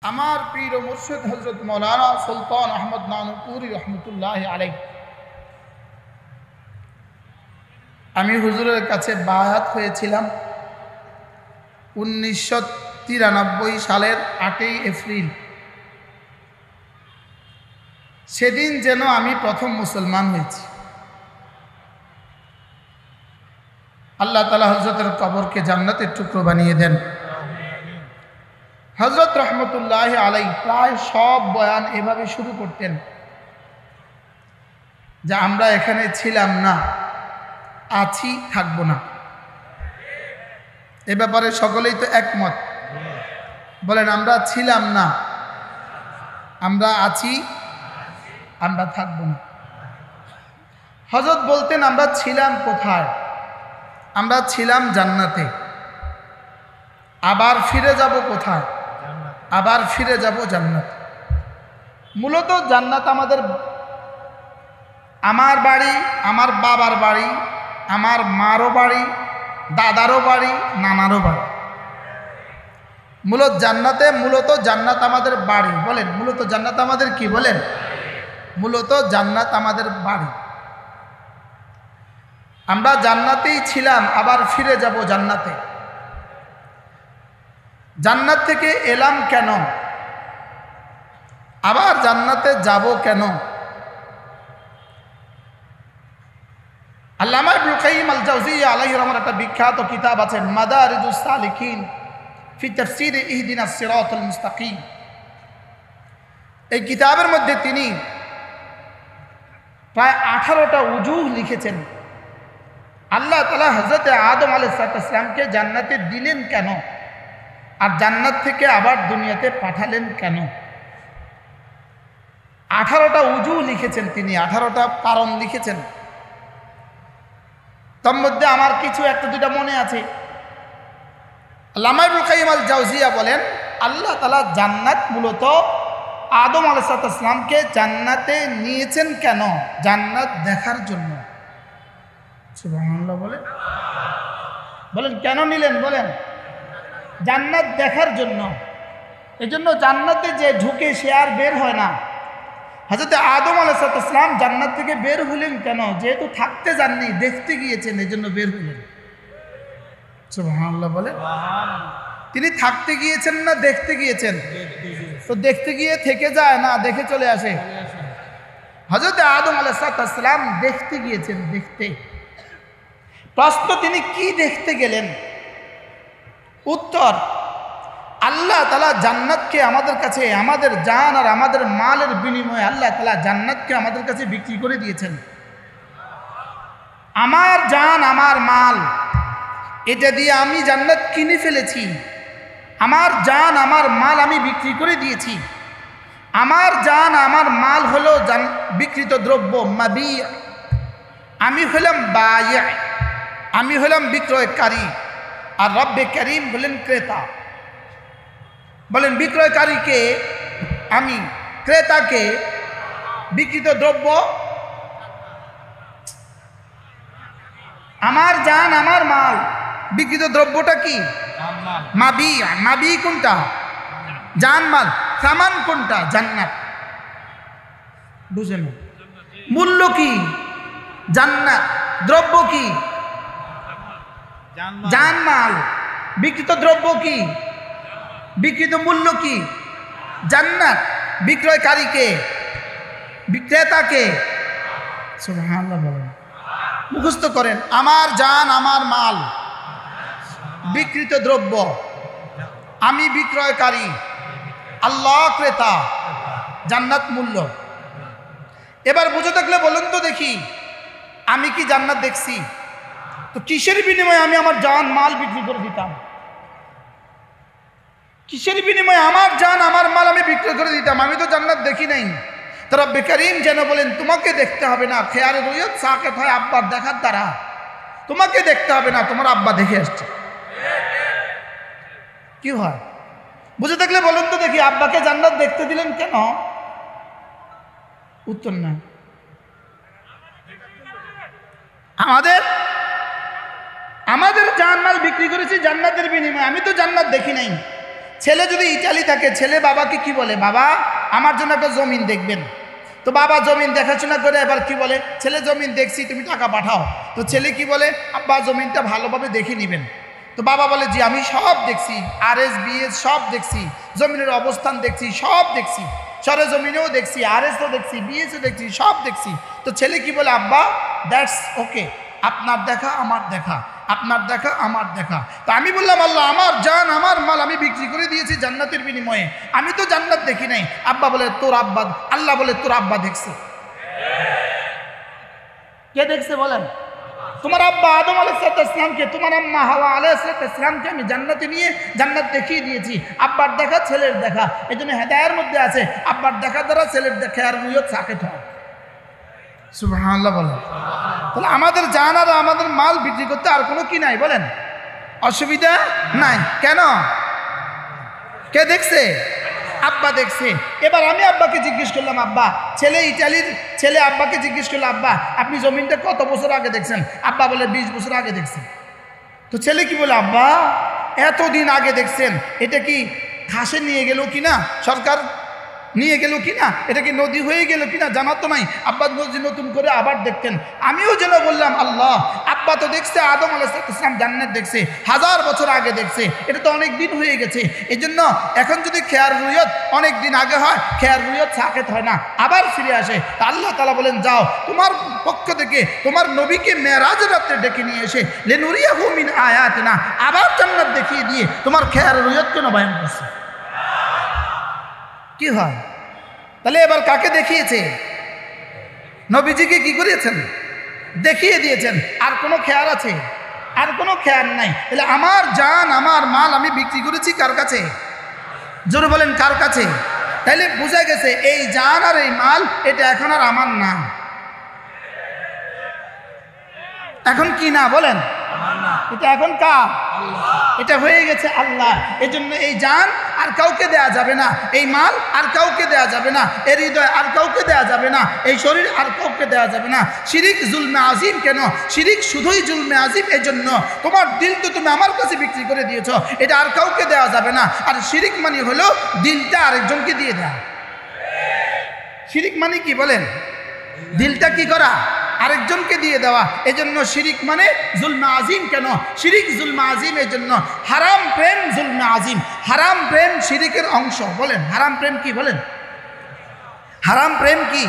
আমার পীর ও মুর্শিদ হযরত মাওলানা সুলতান আহমদ নানুপুরি রহমতুল্লাহ আলাইহি। আমি হুজুরের কাছে বায়াত হয়েছিলাম 1993 সালের 8ই এপ্রিল। সেদিন যেন আমি প্রথম মুসলমান হয়েছি। আল্লাহ তাআলা হযরতের কবরকে জান্নাতের টুকরো বানিয়ে দেন। হযরত রহমতুল্লাহ আলাইহি প্রায় সব বয়ান এভাবে শুরু করতেন যে আমরা এখানে ছিলাম না, আছি, থাকবো না। এ ব্যাপারে সকলেই তো একমত। বলেন আমরা ছিলাম না, আমরা আছি, আমরা থাকবো না। হযরত বলতেন আমরা ছিলাম কোথায়? আমরা ছিলাম জান্নাতে। আবার ফিরে যাব কোথায়? আবার ফিরে যাব জান্নাত। মূলত জান্নাত আমার বাড়ি, আমার বাবার বাড়ি, আমার মারও বাড়ি, দাদারও বাড়ি, নানারও বাড়ি। মূলত জান্নাত আমাদের বাড়ি। বলেন মূলত জান্নাত আমাদের কি? বলেন মূলত জান্নাত আমাদের বাড়ি। আমরা জান্নাতেই ছিলাম, আবার ফিরে যাব জান্নাতে। জান্নাত থেকে এলাম কেন? আবার জান্নাতে যাব কেন? আল্লামা ইবনুল কাইয়িম আল জাওজিয়্যা আলাইহির রহমাতুল্লাহ একটা বিখ্যাত কিতাব আছে মাদারিজুস সালিকিন ফি তাফসীর ইহদিনাস সিরাতাল মুস্তাকিম। এই কিতাবের মধ্যে তিনি প্রায় 18টা উজুহ লিখেছেন। আল্লাহ তাআলা হযরত আদম আলাইহিস সালামকে জান্নাতে দিলেন কেন, আর জান্নাত থেকে আবার দুনিয়াতে পাঠালেন কেন? 18টা উজুহ লিখেছেন তিনি, 18টা কারণ লিখেছেন। তার মধ্যে আমার কিছু একটা দুটা মনে আছে। আল্লামা ইবনুল কাইয়িম আল জাওজিয়্যা বলেন আল্লাহ তাআলা জান্নাত মূলত আদম আলাইহিস সালামকে জান্নাতে নিয়েছেন কেন? জান্নাত দেখার জন্য। সুবহানাল্লাহ বলেন। বলেন কেন নিলেন? বলেন জান্নাত দেখার জন্য। এজন্য জান্নাতে যে ঢুকে সে আর বের হয় না। হযরত আদম আলাইহিস সালাম জান্নাত থেকে বের হলেন কেন? যেহেতু থাকতে যাননি, দেখতে গিয়েছেন, এজন্য বের হলেন। সুবহানাল্লাহ বলেন। তিনি থাকতে গিয়েছেন না দেখতে গিয়েছেন? তো দেখতে গিয়ে থেকে যায় না, দেখে চলে আসে। হযরত আদম আলাইহিস সালাম দেখতে গিয়েছেন। দেখতে প্রশ্ন, তিনি কি দেখতে গেলেন? উত্তর, আল্লাহ তাআলা জান্নাতকে আমাদের কাছে, আমাদের জান আর আমাদের মালের বিনিময়ে আল্লাহ তাআলা জান্নাতকে আমাদের কাছে বিক্রি করে দিয়েছেন। আমার জান, আমার মাল, এটা দিয়ে আমি জান্নাত কিনে ফেলেছি। আমার জান, আমার মাল আমি বিক্রি করে দিয়েছি। আমার জান, আমার মাল হলো বিক্রিত দ্রব্য, মাবি। আমি হলাম বায়ি, আমি হলাম বিক্রয়কারী, আর রব্বে কারীম হলেন ক্রেতা। বলেন বিক্রয়কারীকে আমি, ক্রেতাকে বিক্রিত দ্রব্য। আমার জান, আমার মাল, বিক্রিত দ্রব্যটা কি? মাবি। মাবি কোনটা? জান মাল। সামান কোনটা? জান্নাত। বুঝেন? মূল্য কি? জান্নাত। দ্রব্য কি? জান মাল। বিক্রিত দ্রব্য কি? বিক্রিত মূল্য কি? জান্নাত। বিক্রয়কারীকে, বিক্রেতাকে। সুবহানাল্লাহ বলেন। মুখস্থ করেন। আমার জান, আমার মাল, বিক্রিত দ্রব্য, আমি বিক্রয়কারী, আল্লাহ ক্রেতা, জান্নাত মূল্য। এবার বুঝে থাকলে বলুন তো দেখি, আমি কি জান্নাত দেখছি? তো কিসের বিনিময়ে আমি আমার জান মাল বিক্রি করে দিতাম? কিসের বিনিময়ে আমার জান, আমার মাল আমি বিক্রি করে দিতাম? আমি তো জান্নাত দেখি নাই। তো রব্বে কারীম যেন বলেন তোমাকে দেখতে হবে না, খেয়ালে রুইয়ত সাকেত হয় আব্বার দেখার দ্বারা। তোমাকে দেখতে হবে না, তোমার আব্বা দেখে আসছে। কি হয়? বুঝে থাকলে বলুন তো দেখি, আব্বাকে জান্নাত দেখতে দিলেন কেন? উত্তর নাই। আমাদের জান মাল বিক্রি করেছি জান্নাতের বিনিময়ে। আমি তো জান্নাত দেখি নাই। ছেলে যদি ইটালি থাকে, ছেলে বাবাকে কি বলে, বাবা আমার জন্য একটা জমিন দেখবেন। তো বাবা জমিন দেখাশোনা করে এবার কি বলে, ছেলে জমিন দেখছি তুমি টাকা পাঠাও। তো ছেলে কি বলে, আব্বা জমিনটা ভালোভাবে দেখে নেবেন। তো বাবা বলে জি আমি সব দেখছি, RS BS সব দেখছি, জমিনের অবস্থান দেখছি, সব দেখছি, সরে জমিনেও দেখছি, RSও দেখছি, BSও দেখছি, সব দেখছি। তো ছেলে কি বলে, আব্বা দ্যাটস ওকে, আপনার দেখা আমার দেখা, আপনার দেখা আমার দেখা। তো আমি বললাম আল্লাহ আমার জান আমার মাল আমি বিক্রি করে দিয়েছি জান্নাতের বিনিময়ে, আমি তো জান্নাত দেখি নাই। আব্বা বলে তোর আব্বা, আল্লাহ বলে তোর আব্বা দেখছে। কে দেখছে বলেন? তোমার আব্বা আদম আলাইহিস সালামকে, তোমার আম্মা হাওয়া আলাইহিস সালামকে আমি জান্নাতে নিয়ে জান্নাত দেখিয়ে দিয়েছি। আব্বার দেখা ছেলের দেখা, এই জন্য হেদায়ের মধ্যে আছে আব্বার দেখা দ্বারা ছেলের দেখা আর রুইয়ত সাকেত হয়। সুবহানাল্লাহ বলেন। তাহলে আমাদের জান আর আমাদের মাল বিক্রি করতে আর কোনো কি নাই বলেন, অসুবিধা নাই। কেন? কে দেখছে? আব্বা দেখছে। এবার আমি আব্বাকে জিজ্ঞেস করলাম, আব্বা ছেলে ইটালির ছেলে আব্বাকে জিজ্ঞেস করলো, আব্বা আপনি জমিনটা কত বছর আগে দেখছেন? আব্বা বলে 20 বছর আগে দেখছেন। তো ছেলে কি বলে, আব্বা এতদিন আগে দেখছেন, এটা কি খাসে নিয়ে গেল কিনা, সরকার নিয়ে গেল কিনা, এটা কি নদী হয়ে গেল কিনা জানা তো নাই। আব্বা বলছি নতুন করে আবার দেখতেন। আমিও যেন বললাম আল্লাহ আব্বা তো দেখছে আদম আলাইহিস সালাম জান্নাত দেখছে, 1000 বছর আগে দেখছে, এটা তো অনেক দিন হয়ে গেছে। এই জন্য এখন যদি খেয়ার রুইয়ত অনেক দিন আগে হয়, খেয়ার রুইয়ত সাকেত হয় না, আবার ফিরে আসে। আল্লাহ তাআলা বলেন যাও তোমার পক্ষ থেকে তোমার নবীকে মেরাজের রাতে ডেকে নিয়ে এসে লিনুরিয়াহু মিন আয়াতিনা, আবার জান্নাত দেখিয়ে দিয়ে তোমার খেয়ার রুইয়ত কেন বয়ান করছে? কি হয়? তাহলে এবার কাকে দেখিয়েছে? নবীজিকে কি করেছেন? দেখিয়ে দিয়েছেন। আর কোনো খেয়াল আছে? আর কোনো খেয়াল নাই। তাহলে আমার জান আমার মাল আমি বিক্রি করেছি কার কাছে? জোরে বলেন কার কাছে? তাইলে বুঝা গেছে এই জান আর এই মাল এটা এখন আর আমার না। এখন কি না বলেন? এটা এখন কার? এটা হয়ে গেছে আল্লাহ। এই জন্য এই জান আর কাউকে দেয়া যাবে না, এই মাল আর কাউকে দেয়া যাবে না, এই হৃদয় আর কাউকে দেয়া যাবে না, এই শরীর আর কাউকে দেয়া যাবে না। শিরিক জুলমে আজিম। কেন শিরিক? শুধুই জুলমে আজিম। এই জন্য তোমার দিল তো তুমি আমার কাছে বিক্রি করে দিয়েছ, এটা আর কাউকে দেওয়া যাবে না। আর শিরিক মানে হলো দিলটা আরেকজনকে দিয়ে দেয়া। শিরিক মানে কি বলেন? দিলটা কি করা? আরেকজনকে দিয়ে দেওয়া। এজন্য শিরিক মানে জুলমে আজিম। কেন শিরিক জুলমে আজিম? এই জন্য হারাম প্রেম জুলমে আজিম। হারাম প্রেম শিরিকের অংশ। বলেন হারাম প্রেম কি? বলেন হারাম প্রেম কি?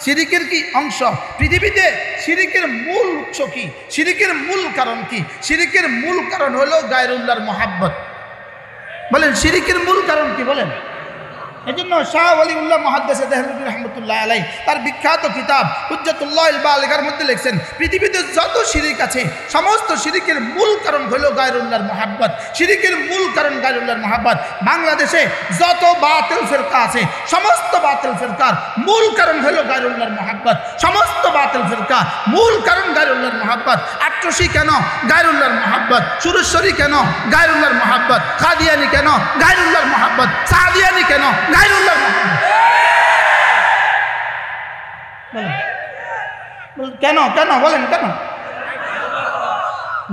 শিরিকের কি অংশ? পৃথিবীতে শিরিকের মূল উৎস কি? শিরিকের মূল কারণ কি? শিরিকের মূল কারণ হলো গায়রুল্লাহর মহাব্বত। বলেন শিরিকের মূল কারণ কি? বলেন। এই জন্য শাহ ওয়ালিউল্লাহ মুহাদ্দিস দেহলভী রহমতুল্লাহ আলাইহি তার বিখ্যাত কিতাব হুজ্জাতুল্লাহিল বালিগার মধ্যে লিখছেন পৃথিবীতে যত শিরিক আছে সমস্ত শিরিকের মূল কারণ হলো গায়রুল্লাহর মহাব্বত। শিরিকের মূল কারণ গায়রুল্লাহর মহাব্বত। বাংলাদেশে যত বাতিল ফিরকা আছে সমস্ত বাতিল ফিরকার মূল কারণ হলো গায়রুল্লাহর মহাব্বত। সমস্ত বাতিল ফিরকা মূল কারণ গায়রুল্লাহর মহাব্বত। আট্রসি কেন? গায়রুল্লাহর মহাব্বত। সুরেশ্বরী কেন? গায়রুল্লাহর মহাব্বত। কাদিয়ানি কেন? গায়রুল্লাহর মহাব্বত। সাদিয়ানি কেন? গায়রুল্লাহর মহাব্বত। কেন কেন বলেন কেন?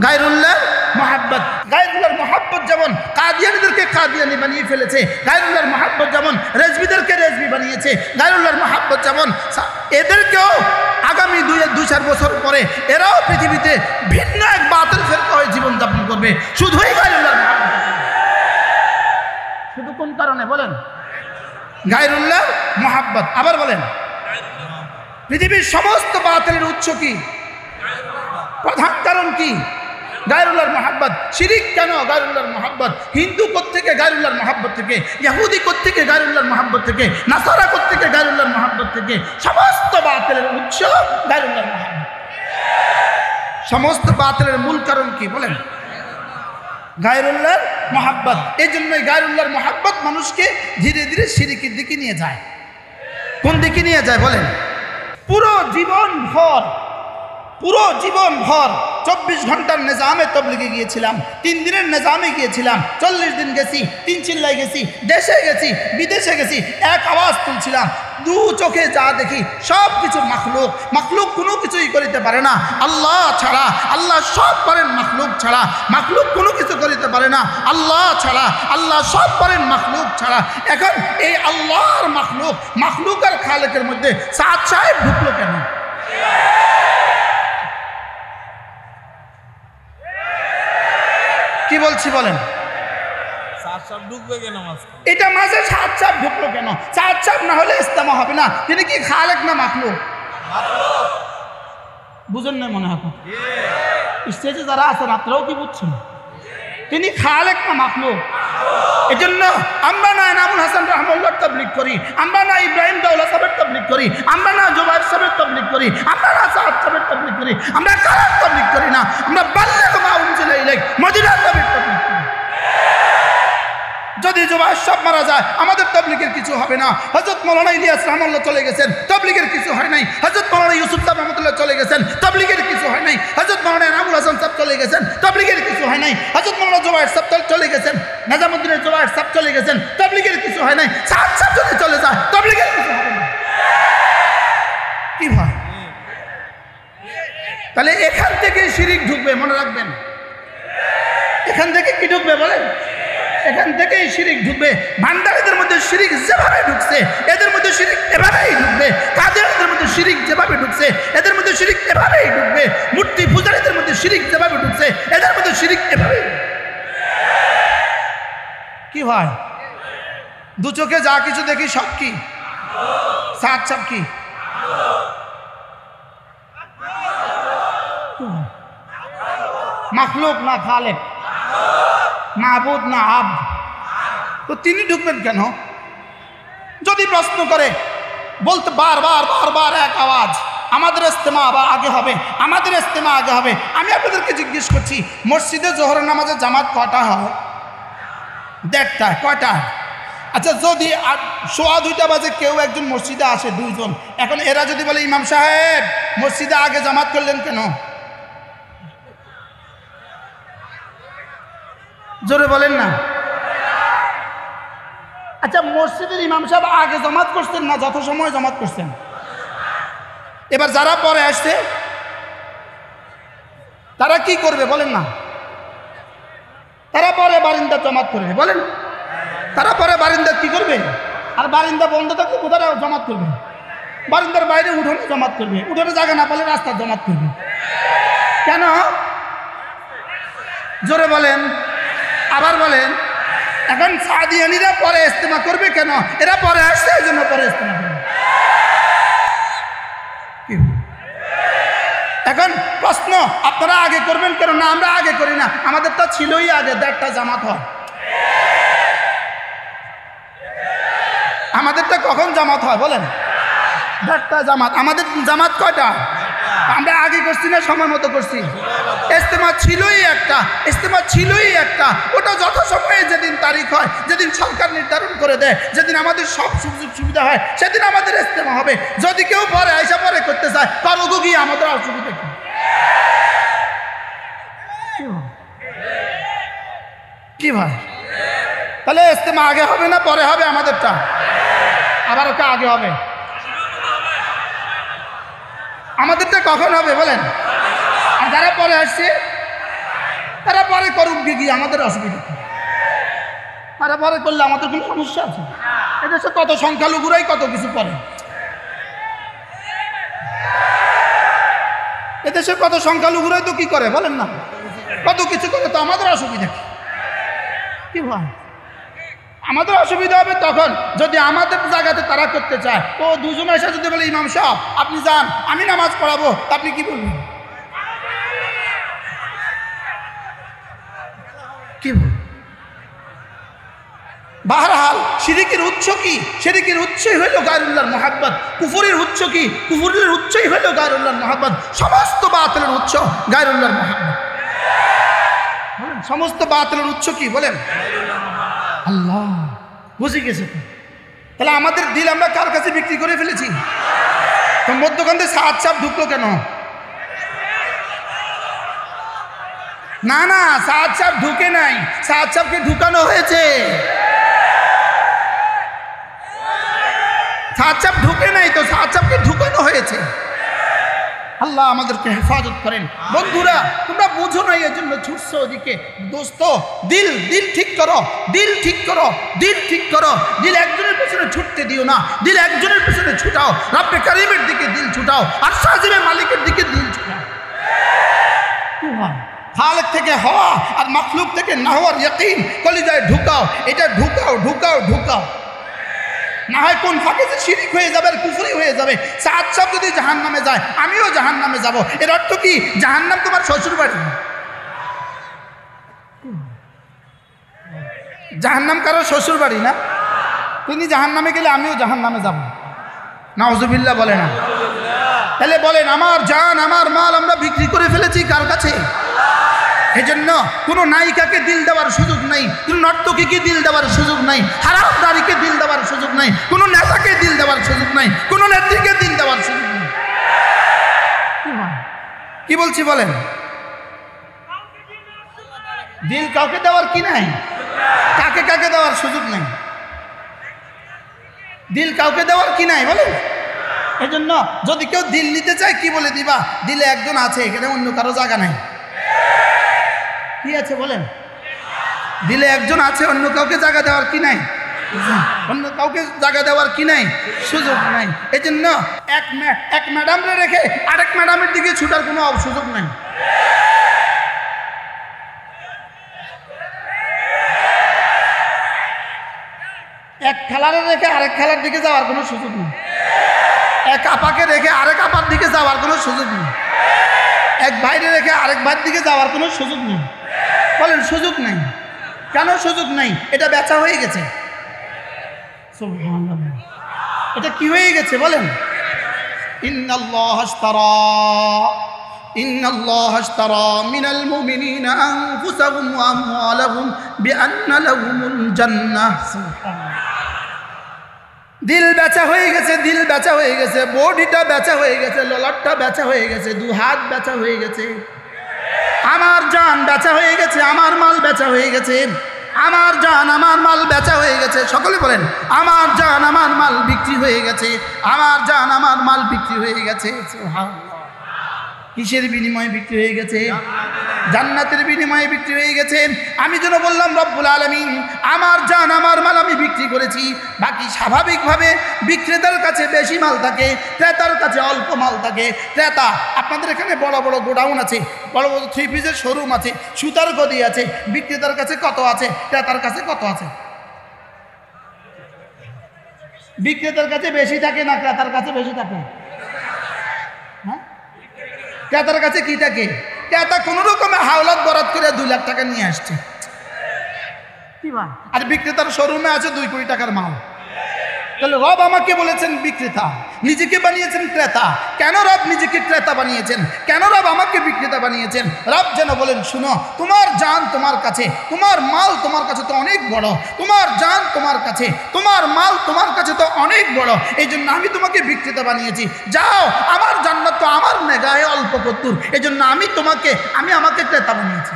গায়রুল্লাহর মহাব্বত। গায়রুল্লাহর মহাব্বত যেমন কাদিয়ানীদেরকে কাদিয়ানি বানিয়ে ফেলেছে, গায়রুল্লাহর মহাব্বত যেমন রেজভিদেরকে রেজভি বানিয়েছে, গায়রুল্লাহর মহাব্বত যেমন এদেরকেও আগামী 2-4 বছর পরে এরাও পৃথিবীতে ভিন্ন এক বাতিল ফিরকা হয়ে জীবনযাপন করবে, শুধুই গায়রুল্লাহর মহাব্বত। শুধু কোন কারণে বলেন? গায়রুল্লাহ মহাব্বত। আবার বলেন পৃথিবীর সমস্ত বাতিলের উৎস কি? প্রধান কারণ কি? গায়রুল্লাহর মহাব্বত। শিরিক কেন? গায়রুল্লাহর মহাব্বত। হিন্দু কোত্থেকে? গায়রুল্লাহর মহাব্বত থেকে। ইহুদি কোত্থেকে? গায়রুল্লাহর মহাব্বত থেকে। নাসারা কোত্থেকে? গায়রুল্লাহর মহাব্বত থেকে। সমস্ত বাতিলের উৎস গায়রুল্লাহর মহাব্বত। সমস্ত বাতিলের মূল কারণ কি? বলেন গায়রুল্লাহর মহাব্বত। এই জন্যই গায়রুল্লাহর মহাব্বত মানুষকে ধীরে ধীরে শিরিকের দিকে নিয়ে যায়। কোন দিকে নিয়ে যায় বলেন? পুরো জীবন ভর 24 ঘন্টার নিজামে তবলিগে গিয়েছিলাম, 3 দিনের নিজামে গিয়েছিলাম, 40 দিন গেছি, 3 চিল্লায় গেছি, দেশে গেছি, বিদেশে গেছি, এক আওয়াজ তুলছিলাম। দু চোখে যা দেখি সব কিছু মাখলুক। মাখলুক কোনো কিছুই করিতে পারে না আল্লাহ ছাড়া। আল্লাহ সব পারেন মাখলুক ছাড়া। মাখলুক কোনো কিছু করিতে পারে না আল্লাহ ছাড়া। আল্লাহ সব পারেন মাখলুক ছাড়া। এখন এই আল্লাহর মাখলুক, মাখলুক আর খালেকের মধ্যে সাদ সাহেব ঢুকলো কেন? কি বলছি বলেন? এটা মাঝে সাদ সাহেব ঢুকলো কেন? সাদ সাহেব না হলে ইস্তেমা হবে না। তিনি কি খালেক না মাখলুক? বুঝেন না মনে হয়? স্টেজে যারা আছেন আপনারাও কি বুঝছেন? তিনি খালেক না মাখলুক? এজন্য আমরা না এনামুল হাসান রহমাতুল্লাহর তাবলীগ করি, আমরা না ইব্রাহিম দাওলা সাহেবের তাবলীগ করি, আমরা না জুবাইর সাহেবের তাবলীগ করি, আমরা না সাদ সাহেবের তাবলীগ করি, আমরা কার তাবলীগ করি না, আমরা বাল্লিগ মা উনজিলা ইলাইক মদিনার নবীর তাবলীগ করি। যদি জুবাইর সাহেব মারা যায় আমাদের তাবলীগের কিছু হবে না। হযরত মাওলানা ইলিয়াস রহমাতুল্লাহ চলে গেছেন, তাবলীগের কিছু হয় নাই। হযরত মাওলানা ইউসুফ সাহেব রহমাতুল্লাহ চলে গেছেন, তাবলীগের কিছু হয় নাই। হযরত মাওলানা এনামুল হাসান সাহেব চলে গেছেন, তাবলীগের কিছু হয় নাই। হযরত মাওলানা জুবাইর সাহেব চলে গেছেন, নিজামউদ্দিনের জুবাইর সাহেব চলে গেছেন, তাবলীগের কিছু হয় নাই। সাদ সাহেব যদি চলে যায় তাবলীগের কিছু হবে না। কি ভাই? তাহলে এখান থেকে শিরিক ঢুকবে, মনে রাখবেন। এখান থেকে কি ঢুকবে বলেন? এখান থেকেই শিরিক ঢুকবে। ভান্ডারীদের মধ্যে শিরিক যেভাবে ঢুকছে এদের মধ্যে শিরিক এভাবেই ঢুকবে। কাদিয়ানীদের মধ্যে শিরিক যেভাবে ঢুকছে এদের মধ্যে শিরিক এভাবেই ঢুকবে। মূর্তি পূজারীদের মধ্যে শিরিক যেভাবে ঢুকছে এদের মধ্যে শিরিক এভাবেই। কি হয়? দু চোখে যা কিছু দেখি সব কি সাত সব কি? মাখলুক না খালেক, মাহবুদ না আব্দ, তো তিনি ঢুকবেন কেন? যদি প্রশ্ন করে বলতে বারবার বারবার এক আওয়াজ, আমাদের ইস্তেমা আগে হবে, আমাদের ইস্তেমা আগে হবে। আমি আপনাদেরকে জিজ্ঞেস করছি, মসজিদে জোহরের নামাজের জামাত কটা হয়? 1:30। কয়টা? আচ্ছা, যদি 1:15 বাজে কেউ একজন মসজিদে আসে, 2 জন, এখন এরা যদি বলে ইমাম সাহেব মসজিদে আগে জামাত করলেন কেন? জোরে বলেন না। আচ্ছা, মসজিদের ইমাম সাহেব আগে জামাত করছেন না যত সময় জামাত করছেন? এবার যারা পরে আসছে তারা কি করবে বলেন না? তারা পরে বারিন্দা জামাত করবে, বলেন। তারা পরে বারিন্দা কি করবে? আর বারিন্দা বন্ধ থাকলে কোথায় জামাত করবে? বারিন্দার বাইরে উঠোনে জামাত করবে, উঠোনে জায়গা না পেলে রাস্তায় জামাত করবে। কেন? জোরে বলেন, আবার বলেন। এখন সাদিয়ানীরা পরে ইস্তেমা করবে কেন? এরা পরে আসছে, এই জন্য পরে ইস্তেমা করবে। এখন প্রশ্ন, আপনারা আগে করবেন কেন? না, আমরা আগে করি না, আমাদের তো ছিলই আগে 1:30টা জামাত হয়। আমাদেরটা কখন জামাত হয় বলেন? 1:30টা জামাত। আমাদের জামাত কয়টা? আমরা আগে করছি না সময় মতো করছি? ইস্তেমা ছিলই একটা, ইস্তেমা ছিলই একটা। ওটা যত সময়ে যেদিন তারিখ হয়, যেদিন সরকার নির্ধারণ করে দেয়, যেদিন আমাদের সব সুযোগ সুবিধা হয়, সেদিন আমাদের ইস্তেমা হবে। যদি কেউ পরে আইসা পরে করতে চায়, কারো গিয়ে আমাদের অসুবিধা কি? কি ভাই? তাহলে ইস্তেমা আগে হবে না পরে হবে? আমাদেরটা আবার ওকে আগে হবে। আমাদেরটা কখন হবে বলেন? আর যারা পরে আসছে তারা পরে করুক গিয়ে, আমাদের অসুবিধা কি? তারা পরে করলে আমাদের কোনো সমস্যা আছে? এদেশে কত সংখ্যালঘুরাই কত কিছু করে, এদেশে কত সংখ্যালঘুরাই তো কি করে বলেন না, কত কিছু করে, তো আমাদের অসুবিধা কি? কি ভাই? আমাদের অসুবিধা হবে তখন যদি আমাদের জায়গাতে তারা করতে চায়। তো 2 জন এসে যদি বলে ইমাম সাহেব আপনি যান, আমি নামাজ পড়াবো, আপনি কি বলবেন? কি বাহরহাল শিরিকের উৎস কি? শিরিকের উৎসই হইল গায়রুল্লাহর মহাব্বত। কুফরের উৎস কি? কুফরের উৎসই হইল গায়রুল্লাহর মহাব্বত। সমস্ত বাতিলের উৎস গায়রুল্লাহর মহাব্বত। সমস্ত বাতিলের উৎস কি বলেন? আল্লাহ। বুঝে গেছে তো? তাহলে আমাদের দিল আমরা কার কাছে বিক্রি করে ফেলেছি? তো মধ্যখান থেকে সাদ সাপ ঢুকলো কেন? না না, সাদ সাহেব ঢুকে নাই, সাদ সাহেবকে ঢুকানো হয়েছে। সাদ সাহেব ঢুকে নাই তো, সাদ সাহেবকে ঢুকানো হয়েছে। আল্লাহ আমাদেরকে হেফাজত করেন। বন্ধুরা তোমরা বুঝো না, এই জন্য ছুটছো ওদিকে। দোস্ত দিল ঠিক করো, দিল ঠিক করো, দিল ঠিক করো। দিল একজনের পেছনে ছুটতে দিও না, দিল একজনের পেছনে ছুটাও। রব্বে কারিমের দিকে দিল ছুটাও, আর সাজিবে মালিকের দিকে দিল ছুটাও। খালেক থেকে হওয়া আর মখলুক থেকে না হওয়ার ইয়াকিন কলিজায় ঢুকাও। এটা ঢুকাও ঢুকাও ঢুকাও, না হয় কোন ফাঁকে যে শিরিক হয়ে যাবে আর কুফরি হয়ে যাবে। সাদ সাহেব যদি জাহান্নামে যায়, আমিও জাহান্নামে যাব। এর অর্থ কি? জাহান্নাম তোমার শ্বশুর বাড়ি? জাহান্নাম কারো শ্বশুর বাড়ি না। তিনি জাহান্নামে গেলে আমিও জাহান্নামে যাব। নাউজুবিল্লাহ বলে না। তাহলে বলেন, আমার জান আমার মাল আমরা বিক্রি করে ফেলেছি কার কাছে? এজন্য কোনো নায়িকাকে দিল দেওয়ার সুযোগ নাই, কোনো নর্তকীকে দিল দেওয়ার সুযোগ নাই, হারাম নারীকে দিল দেওয়ার সুযোগ নাই, কোনো নেতাকে দিল দেওয়ার সুযোগ নাই, কোনো নেত্রীকে দিল দেওয়ার সুযোগ নাই। কি বলছি বলেন? দিল কাউকে দেওয়ার কি নাই? কাকে কাকে দেওয়ার সুযোগ নাই? দিল কাউকে দেওয়ার কি নাই বলেন? এজন্য যদি কেউ দিল নিতে চায় কি বলে দিবা? দিলে একজন আছে, এখানে অন্য কারো জায়গা নাই। কি আছে বলেন? দিলে একজন আছে, অন্য কাউকে জায়গা দেওয়ার কি নাই? অন্য কাউকে জায়গা দেওয়ার কি নাই? সুযোগ নাই। এই জন্য এক ম্যাডামরে রেখে আরেক ম্যাডামের দিকে ছুটার কোনো সুযোগ নাই। এক খেলারে রেখে আরেক খেলার দিকে যাওয়ার কোনো সুযোগ নেই। এক আপাকে রেখে আরেক আপার দিকে যাওয়ার কোনো সুযোগ নেই। এক ভাইরে রেখে আরেক ভাইয়ের দিকে যাওয়ার কোনো সুযোগ নেই। বলেন সুযোগ নাই। কেন সুযোগ নাই? এটা বেচা হয়ে গেছে। সুবহানাল্লাহ, এটা কি হয়ে গেছে বলেন? ইন্নাল্লাহ আশতারা মিনাল মুমিনিনা আনফুসাহুম ওয়া আমওয়ালাহুম বিআন্না লাহুমুল জান্নাহ। সুবহানাল্লাহ। দিল বেচা হয়ে গেছে, দিল বেচা হয়ে গেছে, বডিটা বেচা হয়ে গেছে, ললাটটা বেচা হয়ে গেছে, দু হাত বেচা হয়ে গেছে, আমার জান বেচা হয়ে গেছে, আমার মাল বেচা হয়ে গেছে, আমার জান আমার মাল বেচা হয়ে গেছে। সকলে বলেন, আমার জান আমার মাল বিক্রি হয়ে গেছে, আমার জান আমার মাল বিক্রি হয়ে গেছে। সুবহানাল্লাহ। কিসের বিনিময়ে বিক্রি হয়ে গেছে? জান্নাতের বিনিময়ে বিক্রি হয়ে গেছে। আমি যেন বললাম রব্বুল আলামিন আমার জান আমার মাল আমি বিক্রি করেছি। বাকি স্বাভাবিকভাবে বিক্রেতার কাছে বেশি মাল থাকে, ক্রেতার কাছে অল্প মাল থাকে। ক্রেতা, আপনাদের এখানে বড় বড় গোডাউন আছে, বড় বড় থ্রি পিসের শোরুম আছে, সুতার গদি আছে, বিক্রেতার কাছে কত আছে, ক্রেতার কাছে কত আছে? বিক্রেতার কাছে বেশি থাকে না ক্রেতার কাছে বেশি থাকে? হ্যাঁ, ক্রেতার কাছে কি থাকে? ক্রেতা কোনো রকমে হাওলাত বরাদ করে 2 লাখ টাকা নিয়ে আসছে, আর বিক্রেতার শোরুমে আছে 2 কোটি টাকার মাল। তাহলে রব আমাকে বলেছেন বিক্রেতা, নিজেকে বানিয়েছেন ক্রেতা। কেন রব নিজেকে ক্রেতা বানিয়েছেন? কেন রব আমাকে বিক্রেতা বানিয়েছেন? রব যেন বলেন, শুনো, তোমার জান তোমার কাছে, তোমার মাল তোমার কাছে তো অনেক বড়, তোমার জান তোমার কাছে, তোমার মাল তোমার কাছে তো অনেক বড়, এই জন্য আমি তোমাকে বিক্রেতা বানিয়েছি। যাও, আমার জান্নাত তো আমার নেগাহে অল্প কদ্দুর, এই জন্য আমি আমাকে ক্রেতা বানিয়েছি।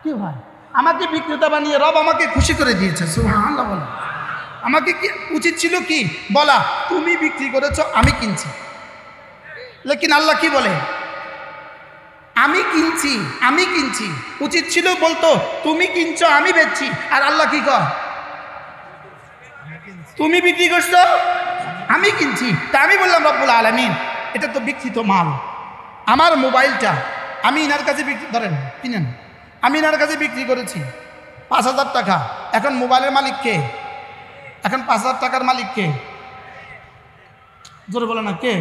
কি হয়? আমাকে বিক্রেতা বানিয়ে রব আমাকে খুশি করে দিয়েছে। সুবহানাল্লাহ বলেন। আমাকে কি উচিত ছিল? কি বলা? তুমি বিক্রি করেছো, আমি কিনছি। লেকিন আল্লাহ কি বলে? আমি কিনছি, আমি কিনছি। উচিত ছিল বলতো তুমি কিনছো, আমি বেচছি। আর আল্লাহ কি কয়? তুমি বিক্রি করছো, আমি কিনছি। তা আমি বললাম রব্বুল আলামিন এটা তো বিক্রিত মাল। আমার মোবাইলটা আমি ইনার কাছে বিক্রি, ধরেন কিনেন, আমি ইনার কাছে বিক্রি করেছি 5,000 টাকা। এখন মোবাইলের মালিক কে? এখন 5,000 টাকার মালিক কে? জোরে বলো না, কে?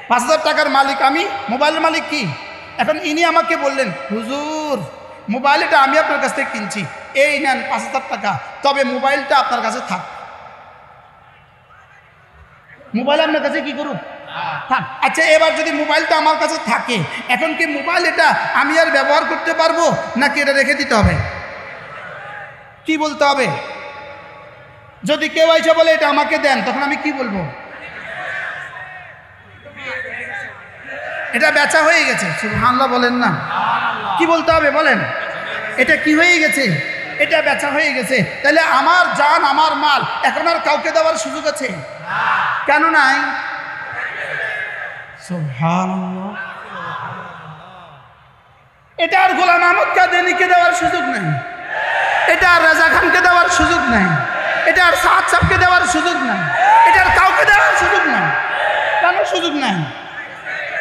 5,000 টাকার মালিক আমি, মোবাইলের মালিক কি? এখন ইনি আমাকে বললেন, হুজুর মোবাইলটা আমি আপনার কাছ থেকে কিনছি, এই নেন 5,000 টাকা, তবে মোবাইলটা আপনার কাছে থাক। মোবাইল আপনার কাছে কি করুক? থাক। আচ্ছা, এবার যদি মোবাইলটা আমার কাছে থাকে, এখন কি মোবাইল এটা আমি আর ব্যবহার করতে পারবো নাকি এটা রেখে দিতে হবে? কি বলতে হবে? যদি কেউ এসে বলে এটা আমাকে দেন, তখন আমি কি বলবো? এটা বেচা হয়ে গেছে। সুবহানাল্লাহ বলেন না। কি বলতে হবে বলেন? এটা কি হয়ে গেছে? এটা বেচা হয়ে গেছে। তাহলে আমার জান আমার মাল এখন আর কাউকে দেওয়ার সুযোগ আছে? কেন নাই? সুবহানাল্লাহ। এটা আর গোলাম আহমদ কাদিয়ানীকে দেওয়ার সুযোগ নাই, এটা আর রাজা খানকে দেওয়ার সুযোগ নাই, এটা আর সাদ সাহেবকে দেওয়ার সুযোগ নাই, এটা আর কাউকে দেওয়ার সুযোগ নাই। কেন সুযোগ নাই?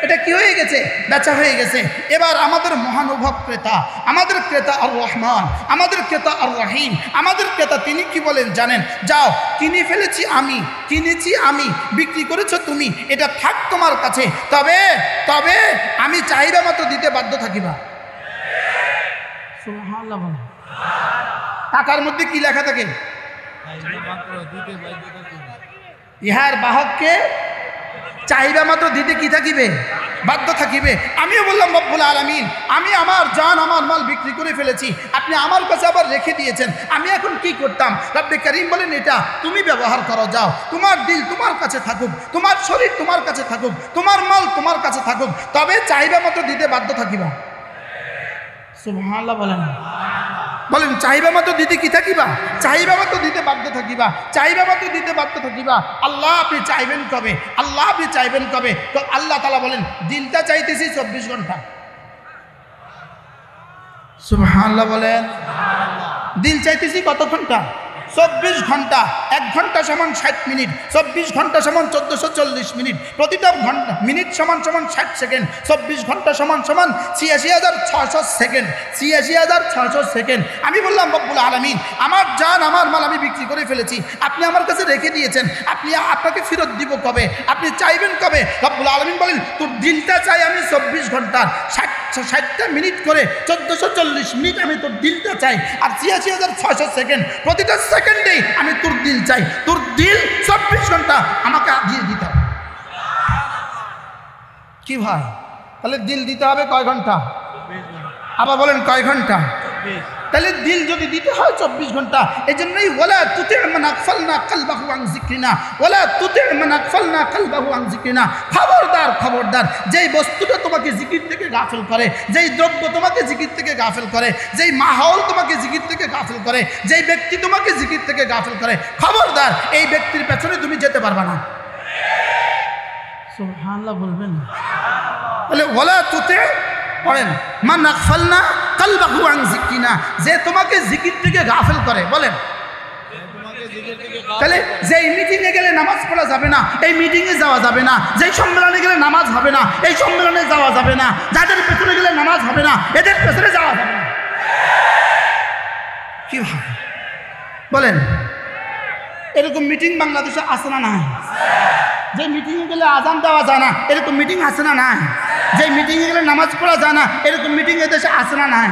এটা কি হয়ে গেছে? বেচা হয়ে গেছে। এবার আমাদের মহানুভব ক্রেতা, আমাদের ক্রেতা আর রহমান, আমাদের ক্রেতা আর রহিম, আমাদের ক্রেতা তিনি কি বলেন জানেন? যাও, কিনে ফেলেছি আমি, কিনেছি আমি, বিক্রি করেছো তুমি, এটা থাক তোমার কাছে, তবে তবে আমি চাহিদা মতো দিতে বাধ্য থাকিবা। সুবহানাল্লাহ। টাকার মধ্যে কি লেখা থাকে? ইহার বাহককে চাহিদা মাত্র দিতে কি থাকিবে? বাধ্য থাকিবে। আমিও বললাম রব্বুল আলামিন, আমি আমার জান আমার মাল বিক্রি করে ফেলেছি, আপনি আমার কাছে আবার রেখে দিয়েছেন, আমি এখন কি করতাম? রব্বে কারীম বলেন, এটা তুমি ব্যবহার করো, যাও, তোমার দিল তোমার কাছে থাকুক, তোমার শরীর তোমার কাছে থাকুক, তোমার মাল তোমার কাছে থাকুক, তবে চাহিদা মতো দিতে বাধ্য থাকিবা। সুবহানাল্লাহ বলেন, বলেন চাহিদা মতো দিতে কি থাকিবা? চাহিদা মতো দিতে বাধ্য থাকিবা, চাহিদা মতো দিতে বাধ্য থাকিবা। আল্লাহ আপনি চাইবেন কবে? আল্লাহ আপনি চাইবেন কবে? তো আল্লাহ তাআলা বলেন, দিলটা চাইতেছি 24 ঘন্টা। সুবহানাল্লাহ বলেন, দিল চাইতেছি কত ঘন্টা? 24 ঘন্টা। 1 ঘন্টা সমান 60 মিনিট, 24 ঘন্টা সমান 1440 মিনিট, প্রতিটা ঘন্টা মিনিট সমান সমান 60 সেকেন্ড, 24 ঘন্টা সমান সমান 86,600 সেকেন্ড, 86,600 সেকেন্ড। আমি বললাম রব্বুল আলামিন, আমার জান আমার মাল আমি বিক্রি করে ফেলেছি, আপনি আমার কাছে রেখে দিয়েছেন, আপনাকে ফেরত দিব কবে? আপনি চাইবেন কবে? রব্বুল আলামিন বলেন, তোর দিলটা চাই আমি 24 ঘন্টার 60টা মিনিট করে 1440 মিনিট আমি তোর দিলটা চাই, আর 86,600 সেকেন্ড, প্রতিটা সেকেন্ডেই আমি তোর দিল চাই। তোর দিল 24 ঘন্টা আমাকে দিয়ে দিতে হবে। কি ভাই, তাহলে দিল দিতে হবে কয় ঘন্টা? আবার বলেন কয় ঘন্টা? তাহলে দিল যদি দিতে হয় 24 ঘন্টা, এই জন্যই ওয়ালা তুতি' মান আগফালনা কলবাহু আন যিকরিনা, ওয়ালা তুতি' মান আগফালনা কলবাহু আন যিকরিনা। খবরদার খবরদার, যেই বস্তুটা তোমাকে জিকির থেকে গাফিল করে, যেই দ্রব্য তোমাকে জিকির থেকে গাফিল করে, যেই মাহৌল তোমাকে জিকির থেকে গাফিল করে, যেই ব্যক্তি তোমাকে জিকির থেকে গাফিল করে, খবরদার এই ব্যক্তির পেছনে তুমি যেতে পারবে না। সুবহানাল্লাহ বলবেন। তাহলে ওয়ালা তুতি' পড়েন মান আগফালনা কলবাহু আন যিকরিনা, যে তোমাকে জিকির থেকে গাফিল করে। বলেন, তাহলে যেই মিটিংয়ে গেলে নামাজ পড়া যাবে না, এই মিটিংয়ে যাওয়া যাবে না, যেই সম্মেলনে গেলে নামাজ হবে না, এই সম্মেলনে যাওয়া যাবে না, যাদের পেছনে গেলে নামাজ হবে না, এদের পেছনে যাওয়া যাবে না। কি ভাই বলেন, এরকম মিটিং বাংলাদেশে আছে না নাই? যে মিটিংয়ে গেলে আজান দেওয়া যায় না, এরকম মিটিং আছে না নাই? যে মিটিংয়ে গেলে নামাজ পড়া যায় না, এরকম মিটিং এদেশে আছে না নাই?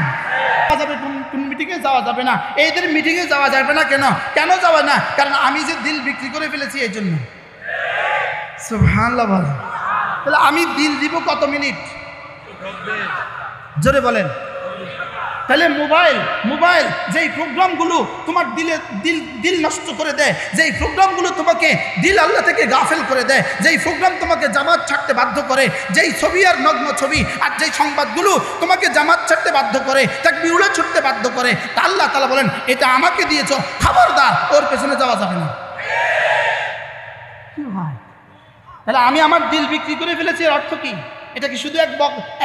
যাবে কোন মিটিংয়ে যাওয়া যাবে না, এইদের মিটিংয়ে যাওয়া যাবে না। কেন কেন যাওয়া না? কারণ আমি যে দিল বিক্রি করে ফেলেছি এই জন্য। সুবহানাল্লাহ বলেন। তাহলে আমি দিল দিব কত মিনিট? জোরে বলেন। তাহলে মোবাইল যেই প্রোগ্রামগুলো তোমার দিল নষ্ট করে দেয়, যেই প্রোগ্রামগুলো তোমাকে দিল আল্লাহ থেকে গাফেল করে দেয়, যেই প্রোগ্রাম তোমাকে জামাত ছাড়তে বাধ্য করে, যেই ছবি আর নগ্ন ছবি আর যেই সংবাদগুলো তোমাকে জামাত ছাড়তে বাধ্য করে, তাকবীরুল্লাহ ছুটতে বাধ্য করে, তা আল্লাহ তাআলা বলেন, এটা আমাকে দিয়েছো, খবরদার ওর পেছনে যাওয়া যাবে না। কি হয়? তাহলে আমি আমার দিল বিক্রি করে ফেলেছি, এর অর্থ কি? এটা কি শুধু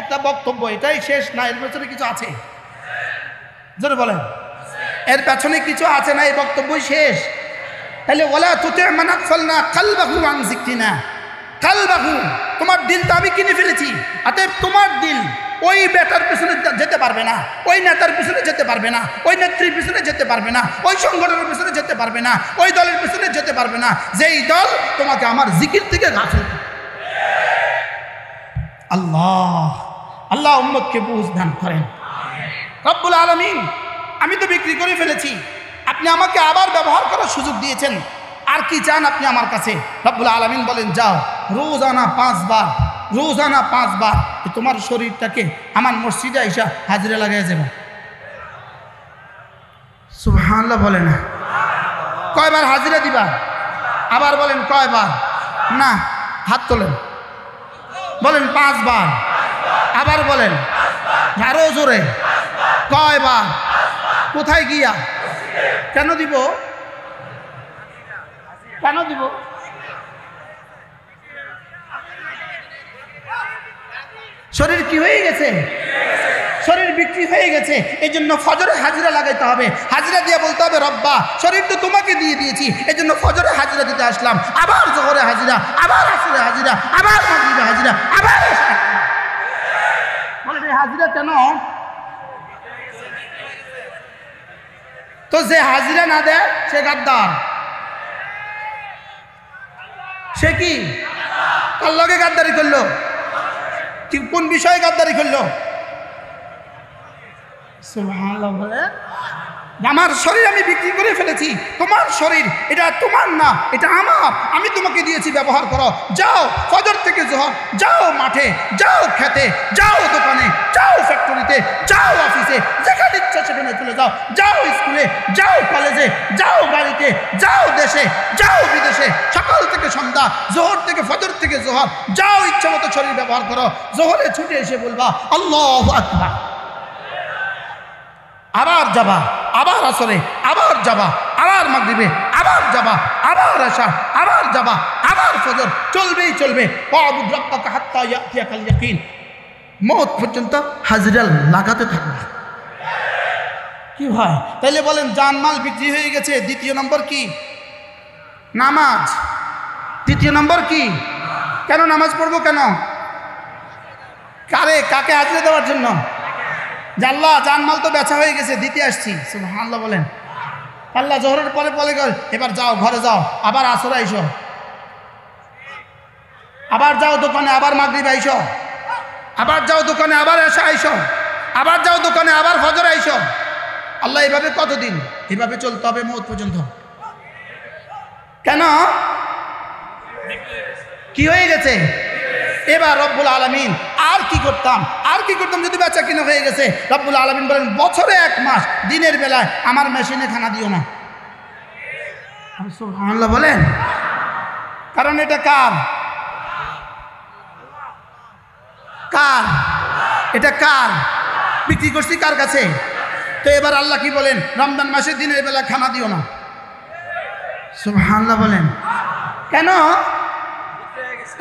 একটা বক্তব্য? এটাই শেষ না, এর পেছনে কিছু আছে? জোরে বলেন, এর পেছনে কিছু আছে না? এই বক্তব্যই শেষ? তাহলে ওয়ালা তুতি' মান আগফালনা কলবাহু আন যিকরিনা, কলবাহু তোমার দিলটা আমি কিনে ফেলেছি, অতএব তোমার দিল ওই বেটার পেছনে যেতে পারবে না, ওই নেতার পেছনে যেতে পারবে না, ওই নেত্রীর পেছনে যেতে পারবে না, ওই সংগঠনের পেছনে যেতে পারবে না, ওই দলের পেছনে যেতে পারবে না, যেই দল তোমাকে আমার জিকির থেকে গাফিল। আল্লাহ উম্মতকে বুঝ দান করেন। রব্বুল আলামিন, আমি তো বিক্রি করে ফেলেছি, আপনি আমাকে আবার ব্যবহার করার সুযোগ দিয়েছেন, আর কি চান আপনি আমার কাছে? রব্বুল আলামিন বলেন, যাও রোজানা 5 বার তোমার শরীরটাকে আমার মসজিদে আইসা হাজিরা লাগাই যাবে। সুবহানাল্লাহ বলেন। কয়বার হাজিরা দিবা? আবার বলেন কয়বার? না, হাত তোলেন, বলেন 5 বার। আবার বলেন আরো জোরে, কয়বার, কোথায় গিয়া, কেন দিব, কেন দিব? শরীর কি হয়ে গেছে? শরীর বিক্রি হয়ে গেছে। এই জন্য ফজরে হাজিরা লাগাইতে হবে। হাজিরা দিয়ে বলতে হবে রব্বা শরীর তো তোমাকে দিয়ে দিয়েছি, এই জন্য ফজরে হাজিরা দিতে আসলাম, আবার জোহরে হাজিরা, আবার আসরে হাজিরা, আবার মাগরিবে হাজিরা, আবার বলে হাজিরা কেন? তো যে হাজিরা না দেয় সে গাদ্দার। সে কি কার লগে গাদ্দারি করলো? কোন বিষয়ে গাদ্দারি করলো? সুবহানাল্লাহ বলে আমার শরীর আমি বিক্রি করে ফেলেছি, তোমার শরীর এটা তোমার না, এটা আমার, আমি তোমাকে দিয়েছি, ব্যবহার করো। যাও ফজর থেকে জোহর, যাও মাঠে, যাও খেতে, যাও দোকানে, যাও ফ্যাক্টরিতে, যাও অফিসে, যেখানে ইচ্ছা সেখানে চলে যাও, যাও স্কুলে, যাও কলেজে, যাও বাড়িতে, যাও দেশে, যাও বিদেশে, সকাল থেকে সন্ধ্যা, জোহর থেকে ফজর থেকে জোহর, যাও ইচ্ছা মতো শরীর ব্যবহার করো। জোহরে ছুটে এসে বলবা আল্লাহু আকবার, আবার যাবা, আবার আসরে, আবার যাবা, আবার মাগরিবে, আবার যাবা, আবার আসা, আবার যাবা, আবার ফজর, চলবেই চলবে। ওয়াবুদ রাব্বাকা হাত্তা ইয়াতিয়াকাল ইয়াকিন, মওত পর্যন্ত হাজিরা লাগাতে থাকবে। কি হয় তাইলে বলেন? জানমাল বিক্রি হয়ে গেছে। দ্বিতীয় নম্বর কি? নামাজ। তৃতীয় নম্বর কি? কেন নামাজ পড়বো? কেন? কারে, কাকে হাজিরা দেওয়ার জন্য? আল্লাহ জানমাল তো বেচা হয়ে গেছে, দিতে আসছি। সুবহানাল্লাহ বলেন। আল্লাহ জোহরের পরে বলে গেল এবার যাও ঘরে যাও, আবার আসরে আইসো, আবার যাও দোকানে, আবার মাগরিবে আইসো, আবার যাও দোকানে, আবার এসে আইসো, আবার যাও দোকানে, আবার ফজর আইসো। আল্লাহ এভাবে কতদিন? এভাবে চলতে হবে মওত পর্যন্ত। কেন? কি হয়ে গেছে? এবার রব্বুল আলামিন আর কি করতাম, আর কি করতাম যদি বেচা কিনা হয়ে গেছে? রব্বুল আলামিন বলেন বছরে 1 মাস দিনের বেলায় আমার মেশিনে খানা দিও না। সুবহানাল্লাহ বলেন। কারণ এটা কার? কার? এটা কার? বিক্রি করছি কার কাছে? তো এবার আল্লাহ কি বলেন? রমজান মাসে দিনের বেলা খানা দিও না। সুবহানাল্লাহ বলেন। কেন?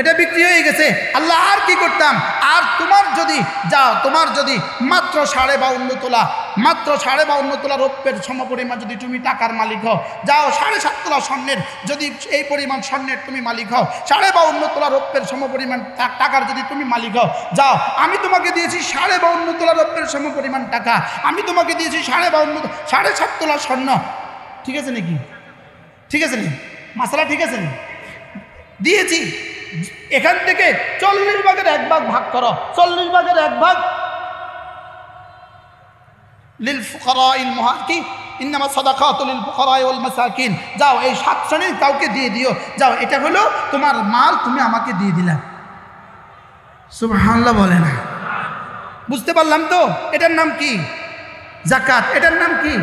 এটা বিক্রি হয়ে গেছে। আল্লাহ আর কি করতাম? আর তোমার যদি যাও, তোমার যদি মাত্র 52.5 তোলা, মাত্র 52.5 তোলা রৌপ্যের সমপরিমাণ যদি তুমি টাকার মালিক হও, যাও 7.5 তোলা স্বর্ণের যদি এই পরিমাণ স্বর্ণের তুমি মালিক হও, 52.5 তোলা রৌপ্যের সমপরিমাণ টাকার যদি তুমি মালিক হও, যাও আমি তোমাকে দিয়েছি 52.5 তোলা রৌপ্যের সমপরিমাণ টাকা, আমি তোমাকে দিয়েছি 7.5 তোলা স্বর্ণ। ঠিক আছে নাকি? ঠিক আছে নি? মাসালা ঠিক আছে নি? দিয়েছি। এখান থেকে 40 ভাগের 1 ভাগ ভাগ করো, 40 ভাগের 1 ভাগ লিল ফুকারাইল মুহাকিন ইন্নামা সাদাকাতু লিল ফুকারাই ওয়াল মাসাকিন। যাও এই 7 শ্রেণীর কাউকে দিয়ে দিও। যাও এটা হলো তোমার মাল, তুমি আমাকে দিয়ে দিলা। সুবহানাল্লাহ বলে না? বুঝতে পারলাম তো? এটার নাম কি? যাকাত। এটার নাম কি?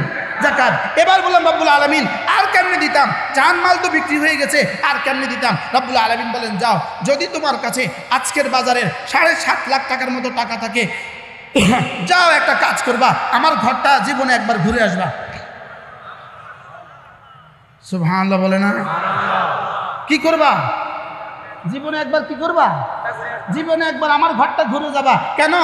যাকাত। এবার বললাম রব্বুল আলামিন আর কেমনে দিতাম? জানমাল তো বিক্রি হয়ে গেছে, আর কেমনে দিতাম? রব্বুল আলামিন বলেন যাও যদি তোমার কাছে আজকের বাজারের 7.5 লাখ টাকার মতো টাকা থাকে, যাও একটা কাজ করবা, আমার ঘরটা জীবনে একবার ঘুরে আসবা। সুবহানাল্লাহ বলে না? কি করবা? জীবনে একবার কি করবা? জীবনে একবার আমার ঘরটা ঘুরে যাবা। কেন?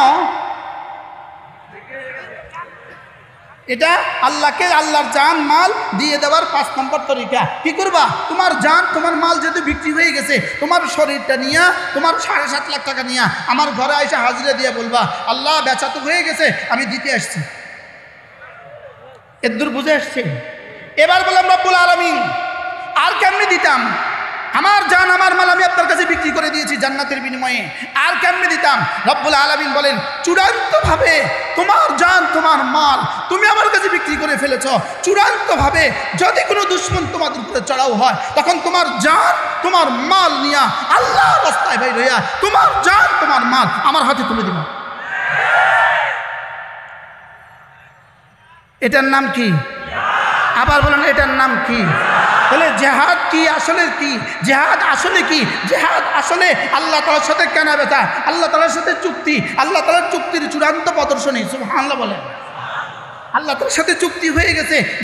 এটা আল্লাহকে আল্লাহর জান মাল দিয়ে দেওয়ার 5 নম্বর তরিকা। কি করবা? তোমার জান, তোমার মাল যেহেতু বিক্রি হয়ে গেছে, তোমার শরীরটা নিয়ে, তোমার 7.5 লাখ টাকা নিয়ে আমার ঘরে এসে হাজিরা দিয়ে বলবা আল্লাহ বেচা তো হয়ে গেছে, আমি দিতে আসছি। এদূর বুঝে আসছে? এবার বললাম রব্বুল আলামিন আর কেমনে দিতাম? আমার জান আমার মাল আমি আপনার কাছে বিক্রি করে দিয়েছি জান্নাতের বিনিময়ে, আর কেমনে দিতাম? রব্বুল আলামিন বলেন চূড়ান্তভাবে তোমার জান তোমার মাল তুমি আমার কাছে বিক্রি করে ফেলেছ। চূড়ান্তভাবে যদি কোনো দুশমন তোমাদের উপরে চড়াও হয়, তখন তোমার জান তোমার মাল নিয়া আল্লাহর রাস্তায় বাইর হইয়া তোমার জান তোমার মাল আমার হাতে তুলে দিবা। এটার নাম কি? আবার বলেন এটার নাম কি? তাহলে জেহাদ কি আসলে কি? জেহাদ আসলে কি? জেহাদ আসলে আল্লাহ তাআলার সাথে কেনা বেচা, আল্লাহ তাআলার সাথে চুক্তি, আল্লাহ তাআলার চুক্তির চূড়ান্ত প্রদর্শনী। সুবহানাল্লাহ বলেন। আল্লাহ তাআলার সাথে চুক্তি হয়ে গেছে।